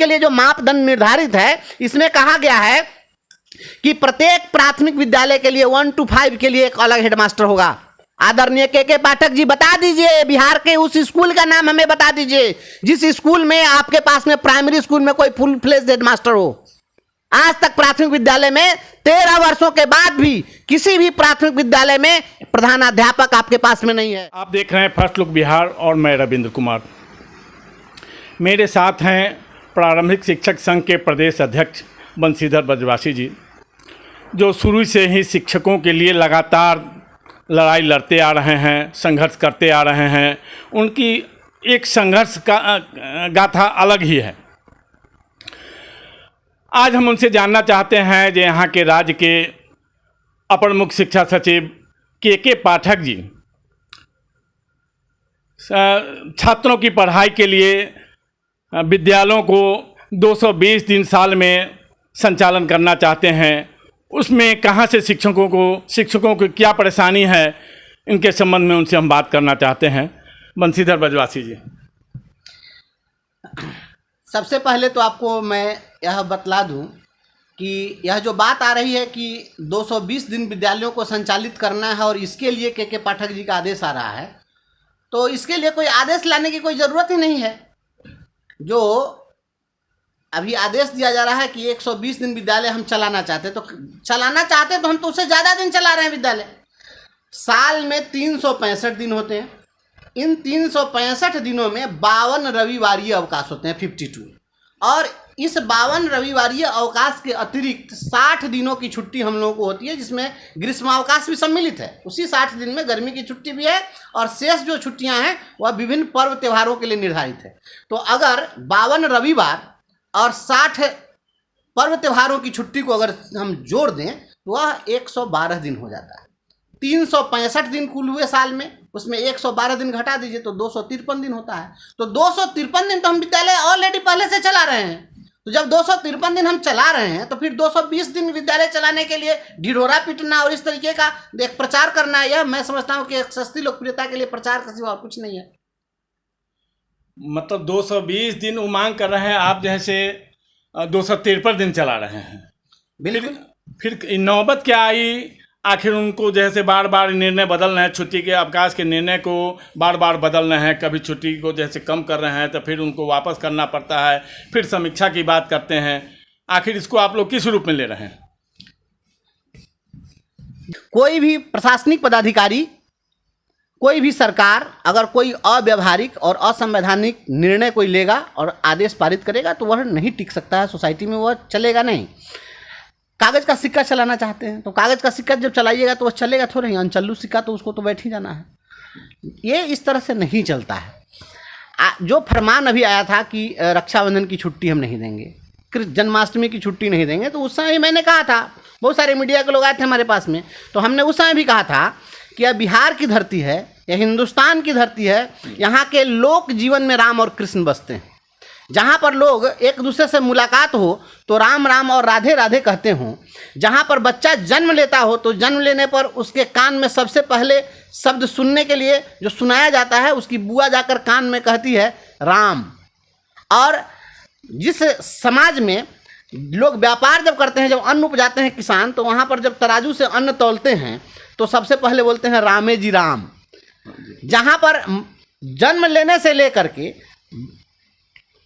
के लिए जो मापदंड निर्धारित है, इसमें कहा गया है कि प्रत्येक प्राथमिक विद्यालय के लिए 1 to 5 के लिए एक अलग हेडमास्टर होगा। आदरणीय के पाठक जी बता दीजिए, बिहार के उस स्कूल का नाम हमें बता दीजिए जिस स्कूल में आपके पास में प्राइमरी स्कूल में कोई फुल फ्लेज्ड हेडमास्टर हो। आज तक प्राथमिक विद्यालय में 13 वर्षों के बाद भी किसी भी प्राथमिक विद्यालय में प्रधानाध्यापक आपके पास में नहीं है। आप देख रहे हैं फर्स्ट लुक बिहार और मैं रविंद्र कुमार। मेरे साथ हैं प्रारंभिक शिक्षक संघ के प्रदेश अध्यक्ष बंशीधर ब्रजवासी जी, जो शुरू से ही शिक्षकों के लिए लगातार लड़ाई लड़ते आ रहे हैं, संघर्ष करते आ रहे हैं। उनकी एक संघर्ष का गाथा अलग ही है। आज हम उनसे जानना चाहते हैं जो यहाँ के राज्य के अपर मुख्य शिक्षा सचिव के पाठक जी छात्रों की पढ़ाई के लिए विद्यालयों को 220 दिन साल में संचालन करना चाहते हैं। उसमें कहाँ से शिक्षकों को क्या परेशानी है, इनके संबंध में उनसे हम बात करना चाहते हैं। बंशीधर ब्रजवासी जी, सबसे पहले तो आपको मैं यह बतला दूं कि यह जो बात आ रही है कि 220 दिन विद्यालयों को संचालित करना है और इसके लिए के पाठक जी का आदेश आ रहा है, तो इसके लिए कोई आदेश लाने की कोई ज़रूरत ही नहीं है। जो अभी आदेश दिया जा रहा है कि 120 दिन विद्यालय हम चलाना चाहते, तो हम तो उससे ज़्यादा दिन चला रहे हैं विद्यालय। साल में 365 दिन होते हैं। इन 365 दिनों में 52 रविवारीय अवकाश होते हैं, 52। और इस 52 रविवारीय अवकाश के अतिरिक्त 60 दिनों की छुट्टी हम लोगों को होती है, जिसमें ग्रीष्मावकाश भी सम्मिलित है। उसी 60 दिन में गर्मी की छुट्टी भी है और शेष जो छुट्टियां हैं वह विभिन्न पर्व त्योहारों के लिए निर्धारित है। तो अगर 52 रविवार और 60 पर्व त्योहारों की छुट्टी को अगर हम जोड़ दें तो वह 112 दिन हो जाता है। 365 दिन कुल हुए साल में, उसमें 112 दिन घटा दीजिए तो 253 दिन होता है। तो 253 दिन तो हम विद्यालय ऑलरेडी पहले से चला रहे हैं। तो जब 253 दिन हम चला रहे हैं तो फिर 220 दिन विद्यालय चलाने के लिए ढिढोरा पीटना और इस तरीके का एक प्रचार करना, यह मैं समझता हूँ कि एक सस्ती लोकप्रियता के लिए प्रचार का सिवा और कुछ नहीं है। मतलब 220 दिन वो मांग कर रहे हैं, आप जैसे 253 दिन चला रहे हैं। बिल्कुल। फिर नौबत क्या आई? आखिर उनको जैसे बार बार निर्णय बदल रहे हैं, छुट्टी के अवकाश के निर्णय को बार बार बदल रहे हैं। कभी छुट्टी को जैसे कम कर रहे हैं तो फिर उनको वापस करना पड़ता है, फिर समीक्षा की बात करते हैं। आखिर इसको आप लोग किस रूप में ले रहे हैं? कोई भी प्रशासनिक पदाधिकारी, कोई भी सरकार अगर कोई अव्यावहारिक और असंवैधानिक निर्णय कोई लेगा और आदेश पारित करेगा तो वह नहीं टिक सकता है सोसाइटी में, वह चलेगा नहीं। कागज़ का सिक्का चलाना चाहते हैं तो कागज़ का सिक्का जब चलाइएगा तो वह चलेगा थोड़ा ही। अनचल्लू सिक्का तो उसको तो बैठ ही जाना है। ये इस तरह से नहीं चलता है। जो फरमान अभी आया था कि रक्षाबंधन की छुट्टी हम नहीं देंगे, जन्माष्टमी की छुट्टी नहीं देंगे, तो उस समय मैंने कहा था, बहुत सारे मीडिया के लोग आए थे हमारे पास में, तो हमने उस समय भी कहा था कि यह बिहार की धरती है, यह हिंदुस्तान की धरती है। यहाँ के लोक जीवन में राम और कृष्ण बसते हैं। जहाँ पर लोग एक दूसरे से मुलाकात हो तो राम राम और राधे राधे कहते हों। जहाँ पर बच्चा जन्म लेता हो तो जन्म लेने पर उसके कान में सबसे पहले शब्द सुनने के लिए जो सुनाया जाता है, उसकी बुआ जाकर कान में कहती है राम। और जिस समाज में लोग व्यापार जब करते हैं, जब अन्न उपजाते हैं किसान, तो वहाँ पर जब तराजू से अन्न तौलते हैं तो सबसे पहले बोलते हैं रामे जी राम। जहाँ पर जन्म लेने से लेकर के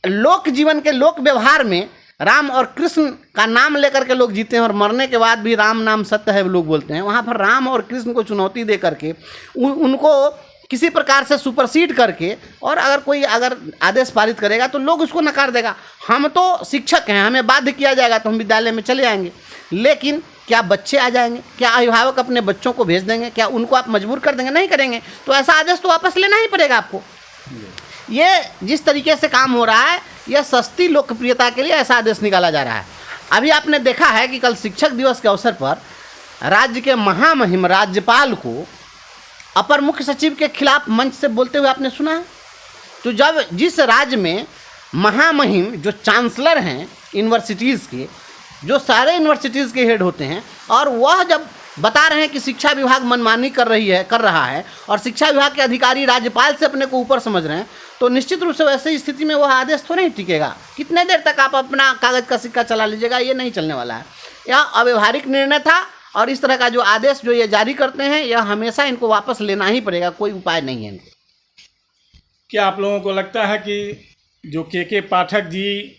लोक जीवन के लोक व्यवहार में राम और कृष्ण का नाम लेकर के लोग जीते हैं और मरने के बाद भी राम नाम सत्य है लोग बोलते हैं, वहाँ पर राम और कृष्ण को चुनौती दे करके उनको किसी प्रकार से सुपरसीड करके और अगर कोई आदेश पारित करेगा तो लोग उसको नकार देगा। हम तो शिक्षक हैं, हमें बाध्य किया जाएगा तो हम विद्यालय में चले जाएंगे, लेकिन क्या बच्चे आ जाएंगे? क्या अभिभावक अपने बच्चों को भेज देंगे? क्या उनको आप मजबूर कर देंगे? नहीं करेंगे। तो ऐसा आदेश तो वापस लेना ही पड़ेगा आपको। ये जिस तरीके से काम हो रहा है, यह सस्ती लोकप्रियता के लिए ऐसा आदेश निकाला जा रहा है। अभी आपने देखा है कि कल शिक्षक दिवस के अवसर पर राज्य के महामहिम राज्यपाल को अपर मुख्य सचिव के खिलाफ मंच से बोलते हुए आपने सुना है। तो जब जिस राज्य में महामहिम जो चांसलर हैं यूनिवर्सिटीज़ के, जो सारे यूनिवर्सिटीज़ के हेड होते हैं, और वह जब बता रहे हैं कि शिक्षा विभाग मनमानी कर रहा है और शिक्षा विभाग के अधिकारी राज्यपाल से अपने को ऊपर समझ रहे हैं, तो निश्चित रूप से वैसे स्थिति में वह आदेश थोड़ा ही टिकेगा। कितने देर तक आप अपना कागज़ का सिक्का चला लीजिएगा, ये नहीं चलने वाला है। यह अव्यवहारिक निर्णय था और इस तरह का जो आदेश जो ये जारी करते हैं, यह हमेशा इनको वापस लेना ही पड़ेगा, कोई उपाय नहीं है इनको। क्या आप लोगों को लगता है कि जो के पाठक जी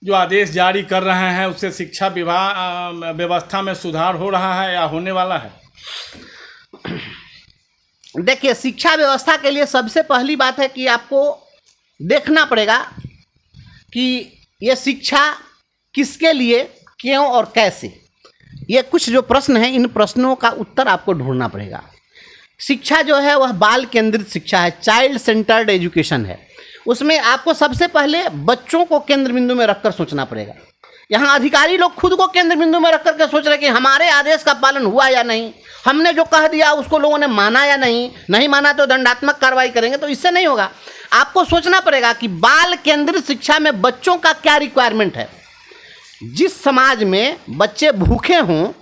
जो आदेश जारी कर रहे हैं उससे शिक्षा विभाग व्यवस्था में सुधार हो रहा है या होने वाला है? देखिए, शिक्षा व्यवस्था के लिए सबसे पहली बात है कि आपको देखना पड़ेगा कि ये शिक्षा किसके लिए, क्यों और कैसे। ये कुछ जो प्रश्न हैं, इन प्रश्नों का उत्तर आपको ढूंढना पड़ेगा। शिक्षा जो है वह बाल केंद्रित शिक्षा है, चाइल्ड सेंटर्ड एजुकेशन है। उसमें आपको सबसे पहले बच्चों को केंद्र बिंदु में रखकर सोचना पड़ेगा। यहाँ अधिकारी लोग खुद को केंद्र बिंदु में रख करके सोच रहे कि हमारे आदेश का पालन हुआ या नहीं, हमने जो कह दिया उसको लोगों ने माना या नहीं माना तो दंडात्मक कार्रवाई करेंगे, तो इससे नहीं होगा। आपको सोचना पड़ेगा कि बाल केंद्रित शिक्षा में बच्चों का क्या रिक्वायरमेंट है। जिस समाज में बच्चे भूखे हों,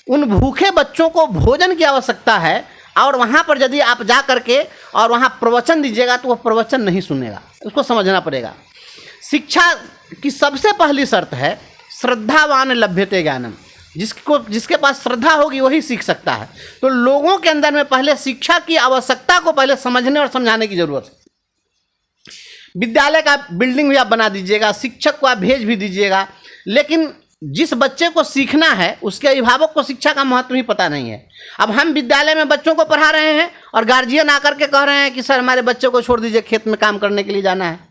उन भूखे बच्चों को भोजन की आवश्यकता है, और वहाँ पर यदि आप जा करके और वहाँ प्रवचन दीजिएगा तो वह प्रवचन नहीं सुनेगा। उसको समझना पड़ेगा। शिक्षा की सबसे पहली शर्त है श्रद्धावान लभ्यते ज्ञानम। जिसके पास श्रद्धा होगी वही सीख सकता है। तो लोगों के अंदर में पहले शिक्षा की आवश्यकता को पहले समझने और समझाने की जरूरत है। विद्यालय का बिल्डिंग भी आप बना दीजिएगा, शिक्षक को आप भेज भी दीजिएगा, लेकिन जिस बच्चे को सीखना है उसके अभिभावक को शिक्षा का महत्व ही पता नहीं है। अब हम विद्यालय में बच्चों को पढ़ा रहे हैं और गार्जियन आकर के कह रहे हैं कि सर हमारे बच्चे को छोड़ दीजिए, खेत में काम करने के लिए जाना है।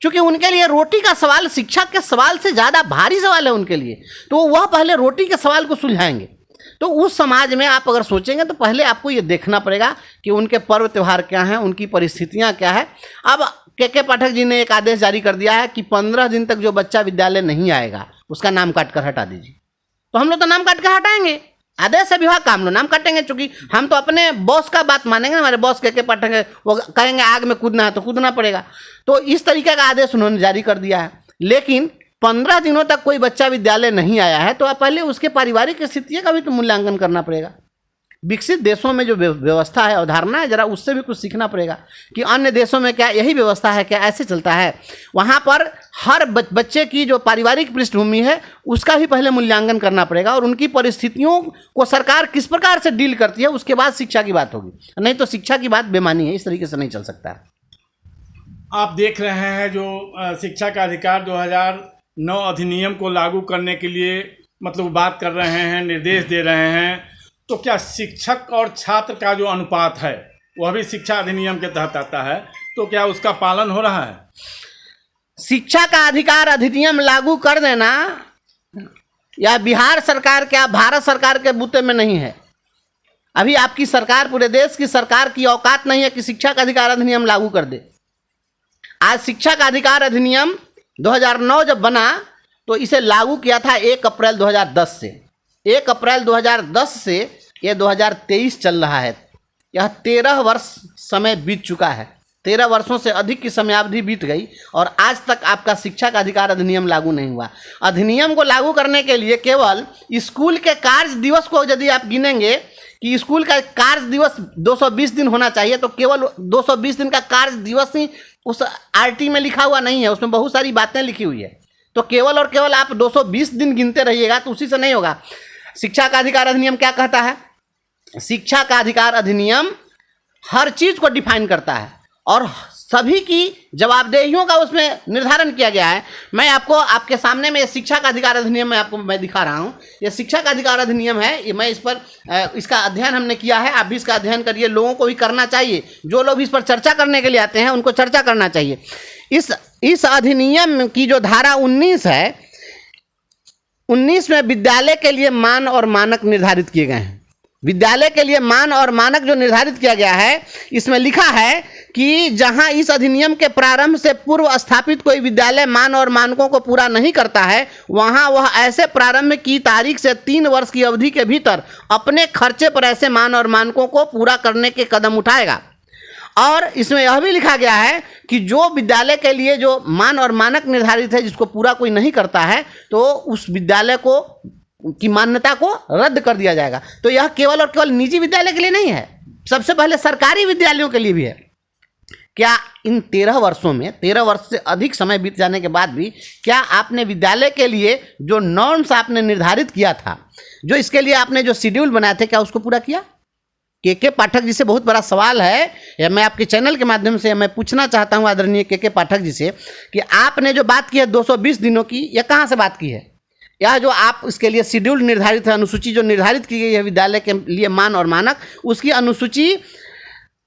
क्योंकि उनके लिए रोटी का सवाल शिक्षा के सवाल से ज़्यादा भारी सवाल है उनके लिए, तो वह पहले रोटी के सवाल को सुलझाएंगे। तो उस समाज में आप अगर सोचेंगे तो पहले आपको ये देखना पड़ेगा कि उनके पर्व त्यौहार क्या हैं, उनकी परिस्थितियाँ क्या है। अब के पाठक जी ने एक आदेश जारी कर दिया है कि 15 दिन तक जो बच्चा विद्यालय नहीं आएगा उसका नाम काट कर हटा दीजिए। तो हम लोग तो नाम काट कर हटाएंगे, आदेश है विभाग का, हम लोग नाम काटेंगे। चूंकि हम तो अपने बॉस का बात मानेंगे, हमारे बॉस के पाठक है, वो कहेंगे आग में कूदना है तो कूदना पड़ेगा। तो इस तरीके का आदेश उन्होंने जारी कर दिया है। लेकिन 15 दिनों तक कोई बच्चा विद्यालय नहीं आया है तो पहले उसके पारिवारिक स्थितियों का भी तो मूल्यांकन करना पड़ेगा। विकसित देशों में जो व्यवस्था है, अवधारणा है, जरा उससे भी कुछ सीखना पड़ेगा कि अन्य देशों में क्या यही व्यवस्था है, क्या ऐसे चलता है। वहाँ पर हर बच्चे की जो पारिवारिक पृष्ठभूमि है उसका भी पहले मूल्यांकन करना पड़ेगा और उनकी परिस्थितियों को सरकार किस प्रकार से डील करती है उसके बाद शिक्षा की बात होगी। नहीं तो शिक्षा की बात बेमानी है, इस तरीके से नहीं चल सकता। आप देख रहे हैं जो शिक्षा का अधिकार 2009 अधिनियम को लागू करने के लिए मतलब बात कर रहे हैं, निर्देश दे रहे हैं, तो क्या शिक्षक और छात्र का जो अनुपात है वह भी शिक्षा अधिनियम के तहत आता है, तो क्या उसका पालन हो रहा है? शिक्षा का अधिकार अधिनियम लागू कर देना या बिहार सरकार क्या भारत सरकार के बूते में नहीं है। अभी आपकी सरकार, पूरे देश की सरकार की औकात नहीं है कि शिक्षा का अधिकार अधिनियम लागू कर दे। आज शिक्षा का अधिकार अधिनियम 2009 जब बना तो इसे लागू किया था 1 अप्रैल 2010 से। 1 अप्रैल 2010 से ये 2023 चल रहा है। यह 13 वर्ष समय बीत चुका है। 13 वर्षों से अधिक की समयावधि बीत गई और आज तक आपका शिक्षा का अधिकार अधिनियम लागू नहीं हुआ। अधिनियम को लागू करने के लिए केवल स्कूल के कार्य दिवस को यदि आप गिनेंगे कि स्कूल का कार्य दिवस 220 दिन होना चाहिए, तो केवल 220 दिन का कार्य दिवस ही उस आरटी में लिखा हुआ नहीं है, उसमें बहुत सारी बातें लिखी हुई है। तो केवल और केवल आप 220 दिन गिनते रहिएगा तो उसी से नहीं होगा। शिक्षा का अधिकार अधिनियम क्या कहता है? शिक्षा का अधिकार अधिनियम हर चीज़ को डिफाइन करता है और सभी की जवाबदेहियों का उसमें निर्धारण किया गया है। मैं आपको आपके सामने में शिक्षा का अधिकार अधिनियम मैं दिखा रहा हूँ। ये शिक्षा का अधिकार अधिनियम है। ये मैं इस पर इसका अध्ययन हमने किया है, आप भी इसका अध्ययन करिए। लोगों को भी करना चाहिए, जो लोग इस पर चर्चा करने के लिए आते हैं उनको चर्चा करना चाहिए। इस अधिनियम की जो धारा 19 है, 19 में विद्यालय के लिए मान और मानक निर्धारित किए गए हैं। विद्यालय के लिए मान और मानक जो निर्धारित किया गया है, इसमें लिखा है कि जहां इस अधिनियम के प्रारंभ से पूर्व स्थापित कोई विद्यालय मान और मानकों को पूरा नहीं करता है, वहां वह ऐसे प्रारंभ की तारीख से 3 वर्ष की अवधि के भीतर अपने खर्चे पर ऐसे मान और मानकों को पूरा करने के कदम उठाएगा। और इसमें यह भी लिखा गया है कि जो विद्यालय के लिए जो मान और मानक निर्धारित है जिसको पूरा कोई नहीं करता है, तो उस विद्यालय को की मान्यता को रद्द कर दिया जाएगा। तो यह केवल और केवल निजी विद्यालय के लिए नहीं है, सबसे पहले सरकारी विद्यालयों के लिए भी है। क्या इन 13 वर्षों में, 13 वर्ष से अधिक समय बीत जाने के बाद भी क्या आपने विद्यालय के लिए जो नॉर्म्स आपने निर्धारित किया था, जो इसके लिए आपने जो शेड्यूल बनाए थे, क्या उसको पूरा किया? के पाठक जी से बहुत बड़ा सवाल है, या मैं आपके चैनल के माध्यम से मैं पूछना चाहता हूं आदरणीय के पाठक जी से कि आपने जो बात की है 220 दिनों की, यह कहाँ से बात की है? यह जो आप इसके लिए शेड्यूल निर्धारित है, अनुसूची जो निर्धारित की गई है विद्यालय के लिए मान और मानक, उसकी अनुसूची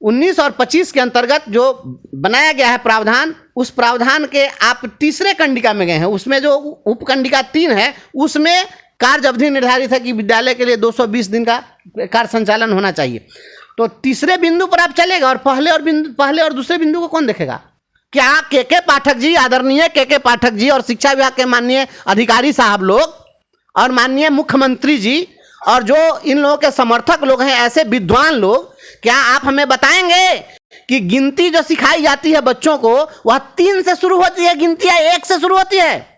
19 और 25 के अंतर्गत जो बनाया गया है प्रावधान, उस प्रावधान के आप तीसरे कंडिका में गए हैं। उसमें जो उपकंडिका 3 है उसमें कार्य अवधि निर्धारित है कि विद्यालय के लिए 220 दिन का कार्य संचालन होना चाहिए। तो तीसरे बिंदु पर आप चलेगा और पहले और दूसरे बिंदु को कौन देखेगा? क्या के पाठक जी, आदरणीय के पाठक जी और शिक्षा विभाग के माननीय अधिकारी साहब लोग और माननीय मुख्यमंत्री जी और जो इन लोगों के समर्थक लोग हैं, ऐसे विद्वान लोग, क्या आप हमें बताएंगे कि गिनती जो सिखाई जाती है बच्चों को वह 3 से शुरू होती है, गिनती 1 से शुरू होती है?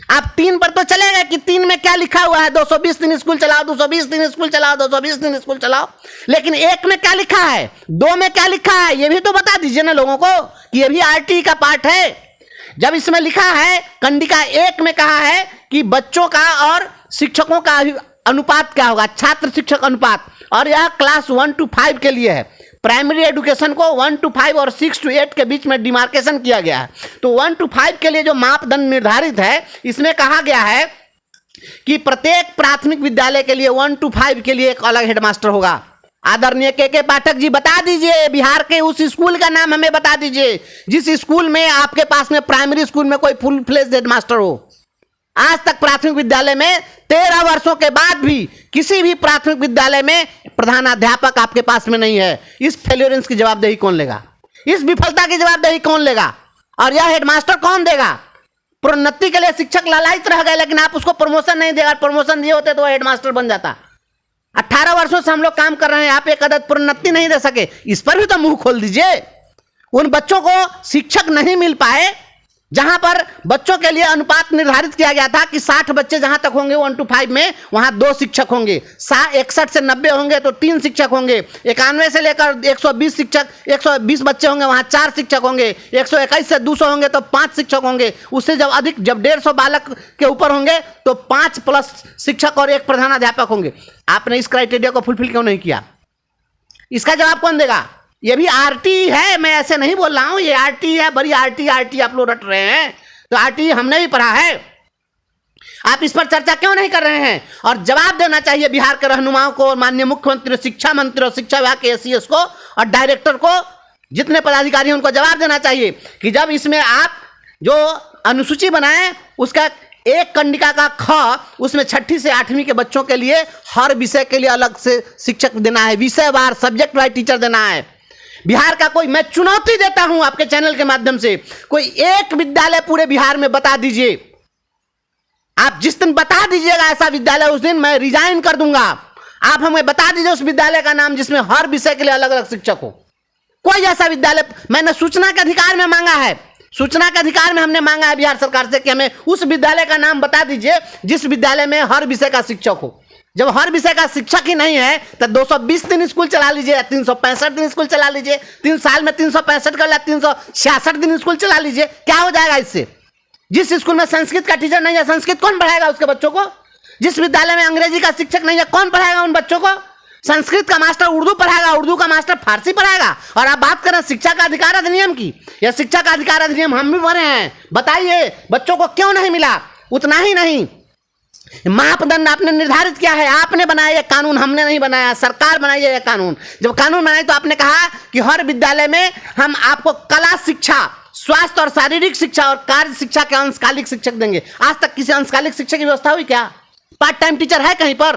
आप 3 पर तो चलेगा कि 3 में क्या लिखा हुआ है, 220 दिन स्कूल चलाओ, 220 दिन स्कूल चलाओ, 220 दिन स्कूल चलाओ, लेकिन 1 में क्या लिखा है, 2 में क्या लिखा है, ये भी तो बता दीजिए ना लोगों को कि ये भी आरटी का पार्ट है। जब इसमें लिखा है कंडिका 1 में कहा है कि बच्चों का और शिक्षकों का अनुपात क्या होगा, छात्र शिक्षक अनुपात, और यह क्लास 1 to 5 के लिए है। प्राइमरी एजुकेशन को 1 to 5 और 6 to 8 के बीच में डिमार्केशन किया गया है। तो 1 to 5 के लिए जो मापदंड निर्धारित है, इसमें कहा गया है कि प्रत्येक प्राथमिक विद्यालय के लिए 1 to 5 के लिए एक अलग हेडमास्टर होगा। आदरणीय के पाठक जी बता दीजिए, बिहार के उस स्कूल का नाम हमें बता दीजिए जिस स्कूल में आपके पास में प्राइमरी स्कूल में कोई फुल फ्लेज्ड हेडमास्टर हो। आज तक प्राथमिक विद्यालय में 13 वर्षों के बाद भी किसी भी प्राथमिक विद्यालय में प्रधानाध्यापक आपके पास में नहीं है। इस फेल्योरेंस की जवाबदेही कौन लेगा? इस विफलता की जवाबदेही कौन लेगा? और यह हेडमास्टर कौन देगा? प्रोन्नति के लिए शिक्षक लालायित रह गए, लेकिन आप उसको प्रमोशन नहीं देगा। प्रमोशन दिए होते तो वह हेडमास्टर बन जाता। 18 वर्षों से हम लोग काम कर रहे हैं, आप एक अदद प्रोन्नति नहीं दे सके, इस पर भी तो मुंह खोल दीजिए। उन बच्चों को शिक्षक नहीं मिल पाए जहां पर बच्चों के लिए अनुपात निर्धारित किया गया था कि 60 बच्चे जहां तक होंगे 1 to 5 में, वहां 2 शिक्षक होंगे। 61 से 90 होंगे तो 3 शिक्षक होंगे। 91 से लेकर 120 शिक्षक, 120 बच्चे होंगे वहां 4 शिक्षक होंगे। 121 से 200 होंगे तो 5 शिक्षक होंगे। उससे जब अधिक, जब 150 बालक के ऊपर होंगे तो 5 प्लस शिक्षक और 1 प्रधानाध्यापक होंगे। आपने इस क्राइटेरिया को फुलफिल क्यों नहीं किया? इसका जवाब कौन देगा? ये भी आरटी है, मैं ऐसे नहीं बोल रहा हूं, ये आरटी है, बड़ी आरटी आप लोग रट रहे हैं। तो आरटी हमने भी पढ़ा है, आप इस पर चर्चा क्यों नहीं कर रहे हैं? और जवाब देना चाहिए बिहार के रहनुमाओं को, माननीय मुख्यमंत्री, शिक्षा मंत्री और शिक्षा विभाग के एसीएस को और डायरेक्टर को, जितने पदाधिकारी हैं उनको जवाब देना चाहिए कि जब इसमें आप जो अनुसूची बनाए उसका एक कंडिका का ख, उसमें 6ठी से 8वीं के बच्चों के लिए हर विषय के लिए अलग से शिक्षक देना है, विषयवार सब्जेक्ट वाइज टीचर देना है। बिहार का कोई, मैं चुनौती देता हूं आपके चैनल के माध्यम से, कोई एक विद्यालय पूरे बिहार में बता दीजिए। आप जिस दिन बता दीजिएगा ऐसा विद्यालय, उस दिन मैं रिजाइन कर दूंगा। आप हमें बता दीजिए उस विद्यालय का नाम जिसमें हर विषय के लिए अलग अलग शिक्षक हो। कोई ऐसा विद्यालय, मैंने सूचना के अधिकार में मांगा है, सूचना के अधिकार में हमने मांगा है बिहार सरकार से कि हमें उस विद्यालय का नाम बता दीजिए जिस विद्यालय में हर विषय का शिक्षक हो। जब हर विषय का शिक्षक ही नहीं है तो 220 दिन स्कूल चला लीजिए, 365 दिन स्कूल चला लीजिए, 3 साल में 365 कर लिया, 366 दिन स्कूल चला लीजिए, क्या हो जाएगा इससे? जिस स्कूल में संस्कृत का टीचर नहीं है, संस्कृत कौन पढ़ाएगा उसके बच्चों को? जिस विद्यालय में अंग्रेजी का शिक्षक नहीं है, कौन पढ़ाएगा उन बच्चों को? संस्कृत का मास्टर उर्दू पढ़ाएगा, उर्दू का मास्टर फारसी पढ़ाएगा। और आप बात करें शिक्षा का अधिकार अधिनियम की, यह शिक्षा का अधिकार अधिनियम हम भी पढ़े हैं, बताइए बच्चों को क्यों नहीं मिला? उतना ही नहीं, मापदंड आपने निर्धारित किया है, आपने बनाया ये कानून, हमने नहीं बनाया, सरकार बनाई है ये कानून। जब कानून बनाई तो आपने कहा कि हर विद्यालय में हम आपको कला शिक्षा, स्वास्थ्य और शारीरिक शिक्षा और कार्य शिक्षा के अंशकालिक शिक्षक देंगे। आज तक किसी अंशकालिक शिक्षक की व्यवस्था हुई क्या? पार्ट टाइम टीचर है कहीं पर?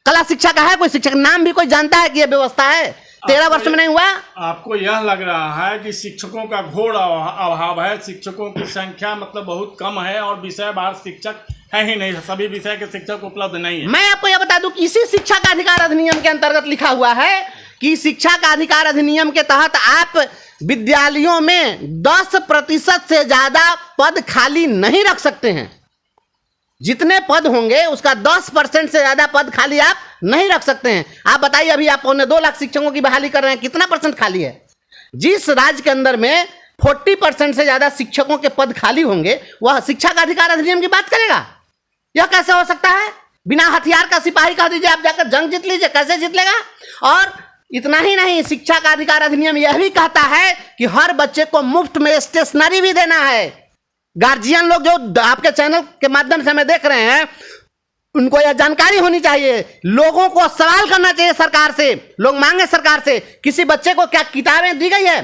कला शिक्षा का है कोई शिक्षक? नाम भी कोई जानता है कि यह व्यवस्था है? 13 वर्ष में नहीं हुआ। आपको यह लग रहा है कि शिक्षकों का घोर अभाव है, शिक्षकों की संख्या मतलब बहुत कम है और विषयवार शिक्षक है ही नहीं, सभी विषय के शिक्षक उपलब्ध नहीं है। मैं आपको यह बता दूं कि इसी शिक्षा का अधिकार अधिनियम के अंतर्गत लिखा हुआ है कि शिक्षा का अधिकार अधिनियम के तहत आप विद्यालयों में 10% से ज्यादा पद खाली नहीं रख सकते हैं। जितने पद होंगे उसका 10% से ज़्यादा पद खाली आप नहीं रख सकते हैं। आप बताइए, अभी आप 2.25 लाख शिक्षकों की बहाली कर रहे हैं, कितना परसेंट खाली है? जिस राज्य के अंदर में 40% से ज़्यादा शिक्षकों के पद खाली होंगे, वह शिक्षा का अधिकार अधिनियम की बात करेगा? यह कैसे हो सकता है? बिना हथियार का सिपाही कह दीजिए आप जाकर जंग जीत लीजिए, कैसे जीत लेगा? और इतना ही नहीं, शिक्षा का अधिकार अधिनियम यह भी कहता है कि हर बच्चे को मुफ्त में स्टेशनरी भी देना है। गार्जियन लोग जो आपके चैनल के माध्यम से हमें देख रहे हैं, उनको यह जानकारी होनी चाहिए। लोगों को सवाल करना चाहिए सरकार से, लोग मांगे सरकार से, किसी बच्चे को क्या किताबें दी गई है?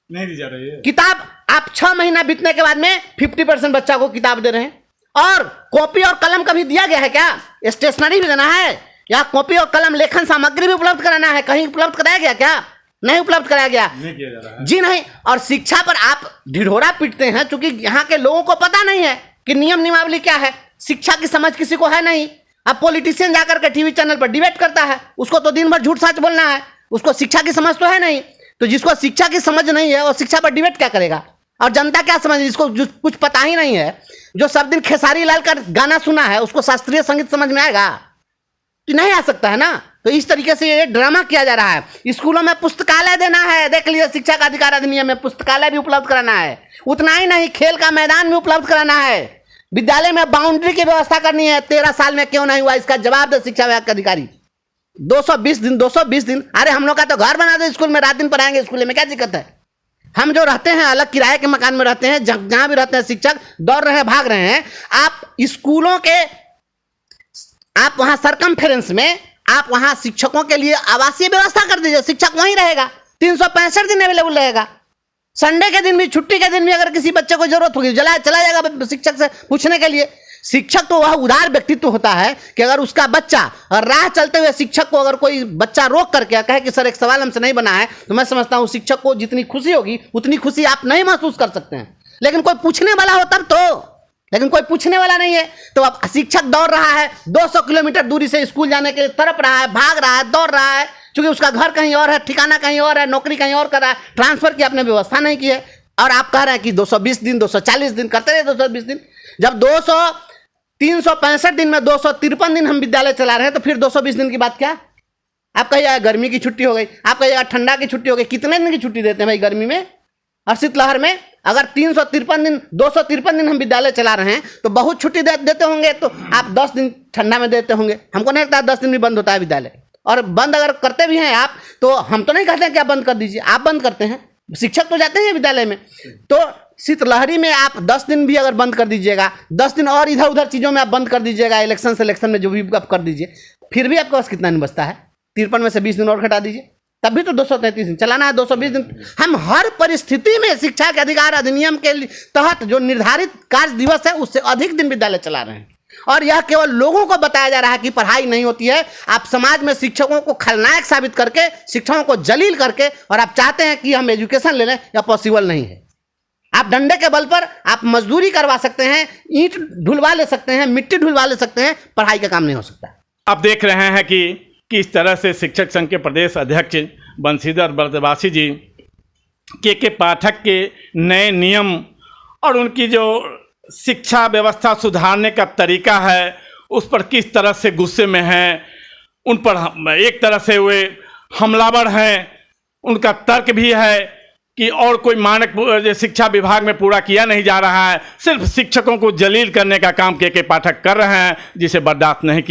नहीं दी जा रही है। किताब आप 6 महीना बीतने के बाद में 50% बच्चा को किताब दे रहे हैं। और कॉपी और कलम कभी दिया गया है क्या? स्टेशनरी भी देना है या कॉपी और कलम लेखन सामग्री भी उपलब्ध कराना है? कहीं उपलब्ध कराया गया क्या? नहीं उपलब्ध कराया गया, नहीं किया जा रहा है। जी नहीं। और शिक्षा पर आप ढिढोरा पीटते हैं, क्योंकि यहाँ के लोगों को पता नहीं है कि नियम नियमावली क्या है। शिक्षा की समझ किसी को है नहीं। अब पॉलिटिशियन जाकर के टीवी चैनल पर डिबेट करता है, उसको तो दिन भर झूठ सच बोलना है, उसको शिक्षा की समझ तो है नहीं। तो जिसको शिक्षा की समझ नहीं है वो शिक्षा पर डिबेट क्या करेगा? और जनता क्या समझ, जिसको कुछ पता ही नहीं है, जो सब दिन खेसारी लाल का गाना सुना है, उसको शास्त्रीय संगीत समझ में आएगा? तो नहीं आ सकता है ना। तो इस तरीके से ये ड्रामा किया जा रहा है। स्कूलों में पुस्तकालय देना है, देख लीजिए, शिक्षा का अधिकार अधिनियम में पुस्तकालय भी उपलब्ध कराना है। उतना ही नहीं, खेल का मैदान भी उपलब्ध कराना है। विद्यालय में बाउंड्री की व्यवस्था करनी है। 13 साल में क्यों नहीं हुआ, इसका जवाब दे शिक्षा विभाग के अधिकारी। 220 दिन, अरे हम लोग का तो घर बना दो स्कूल में, रात दिन पढ़ाएंगे स्कूल में, क्या दिक्कत है? हम जो रहते हैं अलग किराए के मकान में रहते हैं, जहां भी रहते हैं शिक्षक दौड़ रहे हैं, भाग रहे हैं। आप स्कूलों के, आप वहां सरकमफेरेंस में आप वहां शिक्षकों के लिए आवासीय व्यवस्था कर दीजिए, शिक्षक वहीं रहेगा, 365 दिन अवेलेबल रहेगा। संडे के दिन भी, छुट्टी के दिन भी अगर किसी बच्चे को जरूरत होगी, चला जाएगा शिक्षक से पूछने के लिए। शिक्षक तो वह उदार व्यक्तित्व होता है कि अगर उसका बच्चा, और राह चलते हुए शिक्षक को अगर कोई बच्चा रोक करके कहे कि सर एक सवाल हमसे नहीं बना है, तो मैं समझता हूं शिक्षक को जितनी खुशी होगी उतनी खुशी आप नहीं महसूस कर सकते हैं। लेकिन कोई पूछने वाला हो तब तो, लेकिन कोई पूछने वाला नहीं है। तो अब शिक्षक दौड़ रहा है, 200 किलोमीटर दूरी से स्कूल जाने के लिए तड़प रहा है, भाग रहा है, दौड़ रहा है, क्योंकि उसका घर कहीं और है, ठिकाना कहीं और है, नौकरी कहीं और कर रहा है, ट्रांसफर की आपने व्यवस्था नहीं की है। और आप कह रहे हैं कि 220 दिन, 240 दिन करते रहे, 220 दिन। जब 365 दिन में 253 दिन हम विद्यालय चला रहे हैं, तो फिर 220 दिन की बात क्या? आप कहिएगा गर्मी की छुट्टी हो गई, आप कहिएगा ठंडा की छुट्टी हो गई। कितने दिन की छुट्टी देते हैं भाई गर्मी में और शीतलहर में? अगर 353 दिन, 253 दिन हम विद्यालय चला रहे हैं तो बहुत छुट्टी देते होंगे, तो आप 10 दिन ठंडा में देते होंगे। हमको नहीं लगता 10 दिन भी बंद होता है विद्यालय। और बंद अगर करते भी हैं आप, तो हम तो नहीं कहते हैं कि आप बंद कर दीजिए, आप बंद करते हैं, शिक्षक तो जाते हैं विद्यालय में। तो शीतलहरी में आप 10 दिन भी अगर बंद कर दीजिएगा, 10 दिन और इधर उधर चीज़ों में आप बंद कर दीजिएगा, इलेक्शन सेलेक्शन में जो भी आप कर दीजिए, फिर भी आपके पास कितना दिन बचता है? 53 में से 20 दिन और घटा दीजिए, तब भी तो 233 दिन चलाना है। 220 दिन हम हर परिस्थिति में शिक्षा के अधिकार अधिनियम के तहत जो निर्धारित कार्य दिवस है उससे अधिक दिन विद्यालय चला रहे हैं। और यह केवल लोगों को बताया जा रहा है कि पढ़ाई नहीं होती है। आप समाज में शिक्षकों को खलनायक साबित करके, शिक्षकों को जलील करके, और आप चाहते हैं कि हम एजुकेशन ले लें, यह पॉसिबल नहीं है। आप डंडे के बल पर आप मजदूरी करवा सकते हैं, ईंट ढुलवा ले सकते हैं, मिट्टी ढुलवा ले सकते हैं, पढ़ाई का काम नहीं हो सकता। आप देख रहे हैं कि किस तरह से शिक्षक संघ के प्रदेश अध्यक्ष बंशीधर ब्रजवासी जी के पाठक के नए नियम और उनकी जो शिक्षा व्यवस्था सुधारने का तरीका है उस पर किस तरह से गुस्से में हैं। उन पर एक तरह से वे हमलावर हैं। उनका तर्क भी है कि और कोई मानक शिक्षा विभाग में पूरा किया नहीं जा रहा है, सिर्फ शिक्षकों को जलील करने का काम के पाठक कर रहे हैं, जिसे बर्दाश्त नहीं किया।